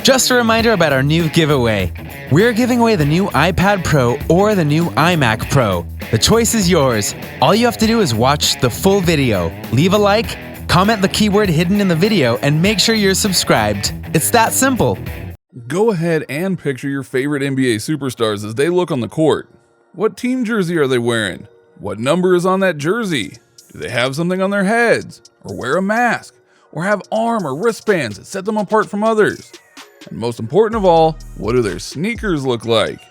Just a reminder about our new giveaway. We're giving away the new iPad Pro or the new iMac Pro. The choice is yours. All you have to do is watch the full video, leave a like, comment the keyword hidden in the video, and make sure you're subscribed. It's that simple. Go ahead and picture your favorite NBA superstars as they look on the court. What team jersey are they wearing? What number is on that jersey? Do they have something on their heads? Or wear a mask? Or have arm or wristbands that set them apart from others? And most important of all, what do their sneakers look like?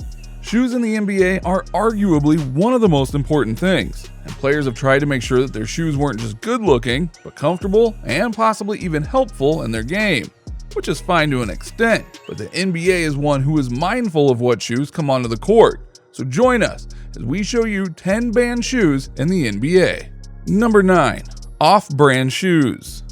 Shoes in the NBA are arguably one of the most important things, and players have tried to make sure that their shoes weren't just good looking, but comfortable and possibly even helpful in their game, which is fine to an extent, but the NBA is one who is mindful of what shoes come onto the court. So join us as we show you 10 banned shoes in the NBA. Number 9. Off-brand shoes.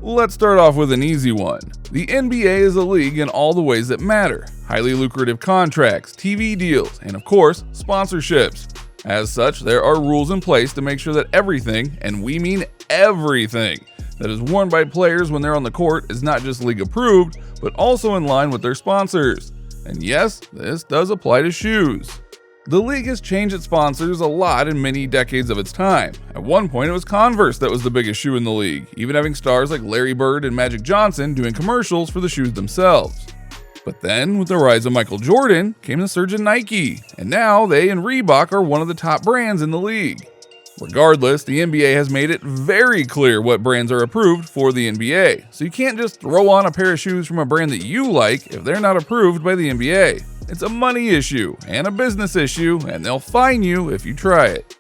Let's start off with an easy one. The NBA is a league in all the ways that matter. Highly lucrative contracts, TV deals, and of course, sponsorships. As such, there are rules in place to make sure that everything, and we mean everything, that is worn by players when they're on the court is not just league approved, but also in line with their sponsors. And yes, this does apply to shoes. The league has changed its sponsors a lot in many decades of its time. At one point, it was Converse that was the biggest shoe in the league, even having stars like Larry Bird and Magic Johnson doing commercials for the shoes themselves. But then, with the rise of Michael Jordan, came the surge in Nike, and now they and Reebok are one of the top brands in the league. Regardless, the NBA has made it very clear what brands are approved for the NBA, so you can't just throw on a pair of shoes from a brand that you like if they're not approved by the NBA. It's a money issue and a business issue, and they'll fine you if you try it.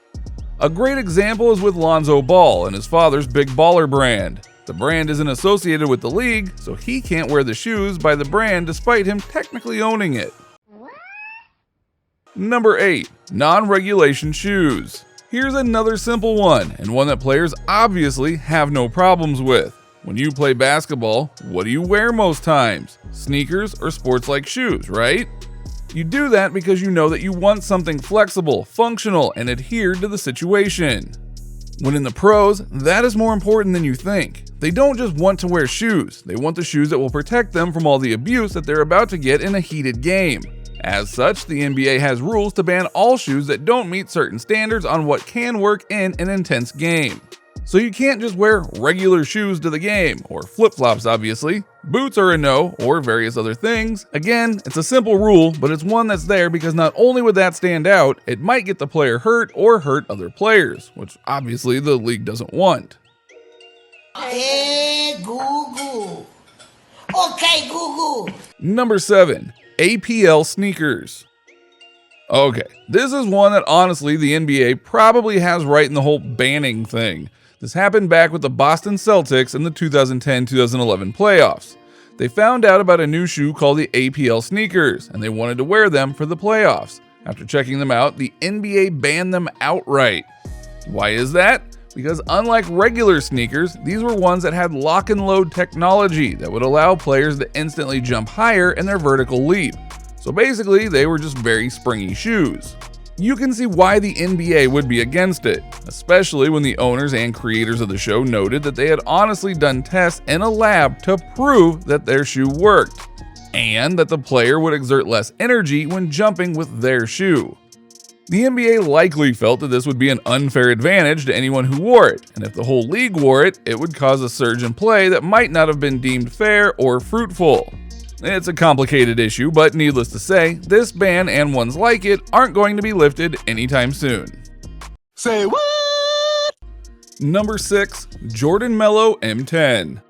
A great example is with Lonzo Ball and his father's Big Baller brand. The brand isn't associated with the league, so he can't wear the shoes by the brand despite him technically owning it. Number 8. Non-regulation shoes. Here's another simple one, and one that players obviously have no problems with. When you play basketball, what do you wear most times? Sneakers or sports-like shoes, right? You do that because you know that you want something flexible, functional, and adhered to the situation. When in the pros, that is more important than you think. They don't just want to wear shoes, they want the shoes that will protect them from all the abuse that they're about to get in a heated game. As such, the NBA has rules to ban all shoes that don't meet certain standards on what can work in an intense game. So you can't just wear regular shoes to the game, or flip-flops obviously. Boots are a no, or various other things. Again, it's a simple rule, but it's one that's there because not only would that stand out, it might get the player hurt or hurt other players, which obviously the league doesn't want. Hey, Google. Okay, Google. Number 7. APL sneakers. Okay, this is one that honestly the NBA probably has right in the whole banning thing. This happened back with the Boston Celtics in the 2010-2011 playoffs. They found out about a new shoe called the APL sneakers, and they wanted to wear them for the playoffs. After checking them out, the NBA banned them outright. Why is that? Because unlike regular sneakers, these were ones that had lock and load technology that would allow players to instantly jump higher in their vertical leap. So basically, they were just very springy shoes. You can see why the NBA would be against it, especially when the owners and creators of the show noted that they had honestly done tests in a lab to prove that their shoe worked, and that the player would exert less energy when jumping with their shoe. The NBA likely felt that this would be an unfair advantage to anyone who wore it, and if the whole league wore it, it would cause a surge in play that might not have been deemed fair or fruitful. It's a complicated issue, but needless to say, this ban and ones like it aren't going to be lifted anytime soon. Say what? Number 6. Jordan Mellow M10.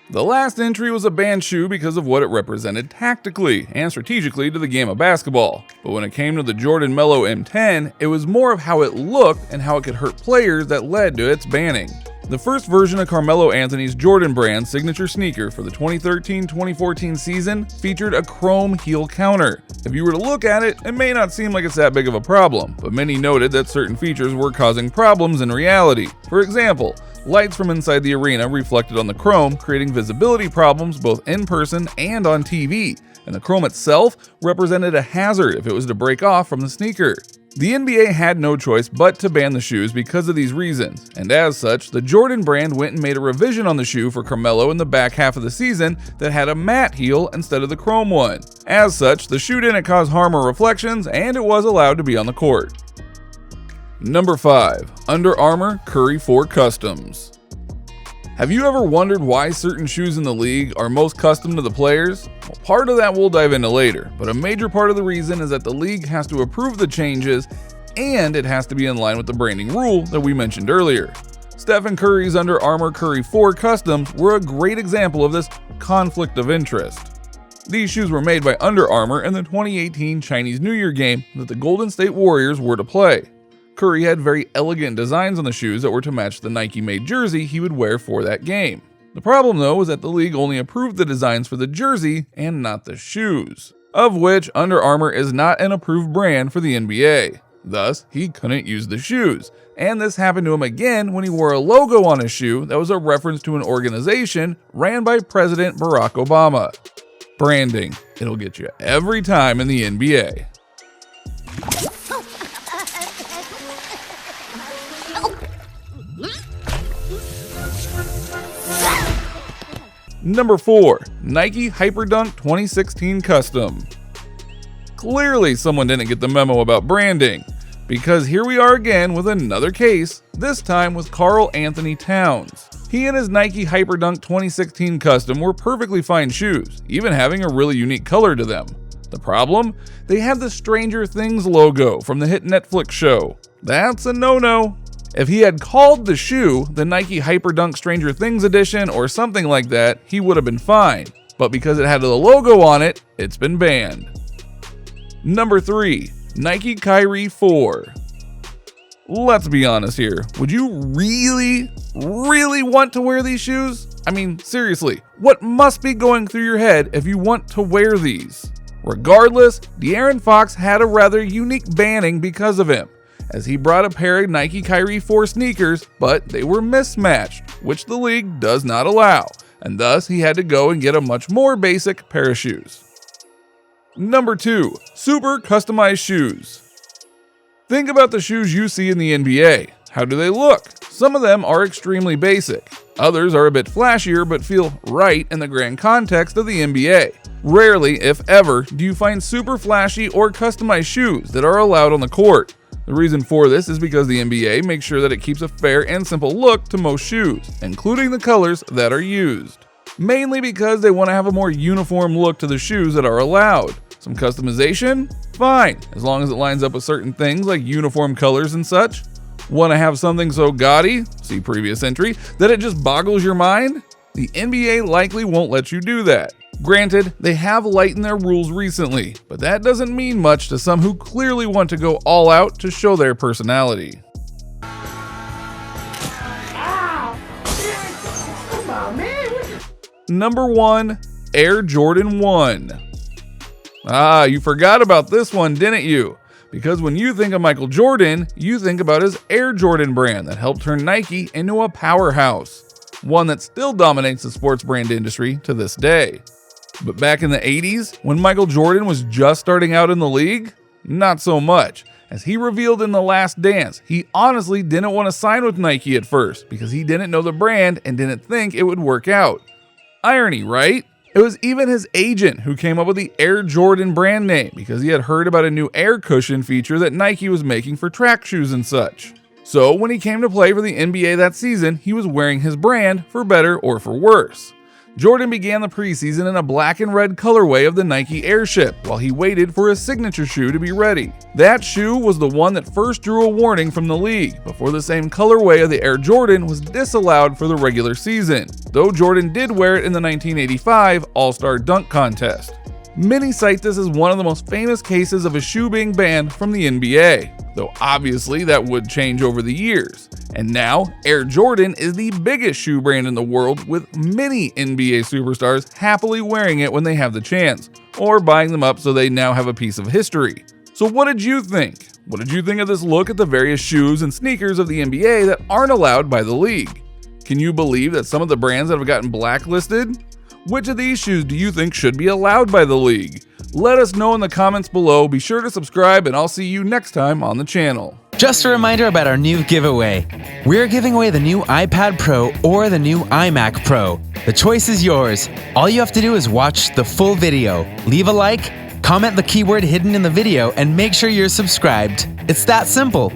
The last entry was a banned shoe because of what it represented tactically and strategically to the game of basketball. But when it came to the Jordan Mellow M10, it was more of how it looked and how it could hurt players that led to its banning. The first version of Carmelo Anthony's Jordan brand signature sneaker for the 2013-2014 season featured a chrome heel counter. If you were to look at it, it may not seem like it's that big of a problem, but many noted that certain features were causing problems in reality. For example, lights from inside the arena reflected on the chrome, creating visibility problems both in person and on TV, and the chrome itself represented a hazard if it was to break off from the sneaker. The NBA had no choice but to ban the shoes because of these reasons, and as such, the Jordan brand went and made a revision on the shoe for Carmelo in the back half of the season that had a matte heel instead of the chrome one. As such, the shoe didn't cause harm or reflections, and it was allowed to be on the court. Number 5. Under Armour Curry 4 Customs. Have you ever wondered why certain shoes in the league are most custom to the players? Well, part of that we'll dive into later, but a major part of the reason is that the league has to approve the changes and it has to be in line with the branding rule that we mentioned earlier. Stephen Curry's Under Armour Curry 4 Customs were a great example of this conflict of interest. These shoes were made by Under Armour in the 2018 Chinese New Year game that the Golden State Warriors were to play. Curry had very elegant designs on the shoes that were to match the Nike-made jersey he would wear for that game. The problem though was that the league only approved the designs for the jersey and not the shoes, of which Under Armour is not an approved brand for the NBA. Thus, he couldn't use the shoes, and this happened to him again when he wore a logo on his shoe that was a reference to an organization ran by President Barack Obama. Branding, it'll get you every time in the NBA. Number 4. Nike Hyperdunk 2016 Custom. Clearly someone didn't get the memo about branding, because here we are again with another case, this time with Karl Anthony Towns. He and his Nike Hyperdunk 2016 Custom were perfectly fine shoes, even having a really unique color to them. The problem? They had the Stranger Things logo from the hit Netflix show. That's a no-no. If he had called the shoe the Nike Hyperdunk Stranger Things edition or something like that, he would have been fine. But because it had the logo on it, it's been banned. Number 3. Nike Kyrie 4. Let's be honest here. Would you really want to wear these shoes? I mean, seriously, what must be going through your head if you want to wear these? Regardless, De'Aaron Fox had a rather unique banning because of him, as he brought a pair of Nike Kyrie 4 sneakers, but they were mismatched, which the league does not allow, and thus he had to go and get a much more basic pair of shoes. Number 2. Super customized shoes. Think about the shoes you see in the NBA. How do they look? Some of them are extremely basic. Others are a bit flashier but feel right in the grand context of the NBA. Rarely, if ever, do you find super flashy or customized shoes that are allowed on the court. The reason for this is because the NBA makes sure that it keeps a fair and simple look to most shoes, including the colors that are used. Mainly because they want to have a more uniform look to the shoes that are allowed. Some customization? Fine, as long as it lines up with certain things like uniform colors and such. Want to have something so gaudy, see previous entry, that it just boggles your mind? The NBA likely won't let you do that. Granted, they have lightened their rules recently, but that doesn't mean much to some who clearly want to go all out to show their personality. Number 1. Air Jordan 1. You forgot about this one, didn't you? Because when you think of Michael Jordan, you think about his Air Jordan brand that helped turn Nike into a powerhouse, one that still dominates the sports brand industry to this day. But back in the 80s, when Michael Jordan was just starting out in the league, not so much. As he revealed in The Last Dance, he honestly didn't want to sign with Nike at first because he didn't know the brand and didn't think it would work out. Irony, right? It was even his agent who came up with the Air Jordan brand name because he had heard about a new air cushion feature that Nike was making for track shoes and such. So when he came to play for the NBA that season, he was wearing his brand for better or for worse. Jordan began the preseason in a black and red colorway of the Nike Airship while he waited for his signature shoe to be ready. That shoe was the one that first drew a warning from the league before the same colorway of the Air Jordan was disallowed for the regular season, though Jordan did wear it in the 1985 All-Star Dunk Contest. Many cite this as one of the most famous cases of a shoe being banned from the NBA, though obviously that would change over the years. And now, Air Jordan is the biggest shoe brand in the world, with many NBA superstars happily wearing it when they have the chance, or buying them up so they now have a piece of history. So what did you think? What did you think of this look at the various shoes and sneakers of the NBA that aren't allowed by the league? Can you believe that some of the brands that have gotten blacklisted? Which of these shoes do you think should be allowed by the league? Let us know in the comments below. Be sure to subscribe, and I'll see you next time on the channel. Just a reminder about our new giveaway. We're giving away the new iPad Pro or the new iMac Pro. The choice is yours. All you have to do is watch the full video, leave a like, comment the keyword hidden in the video, and make sure you're subscribed. It's that simple.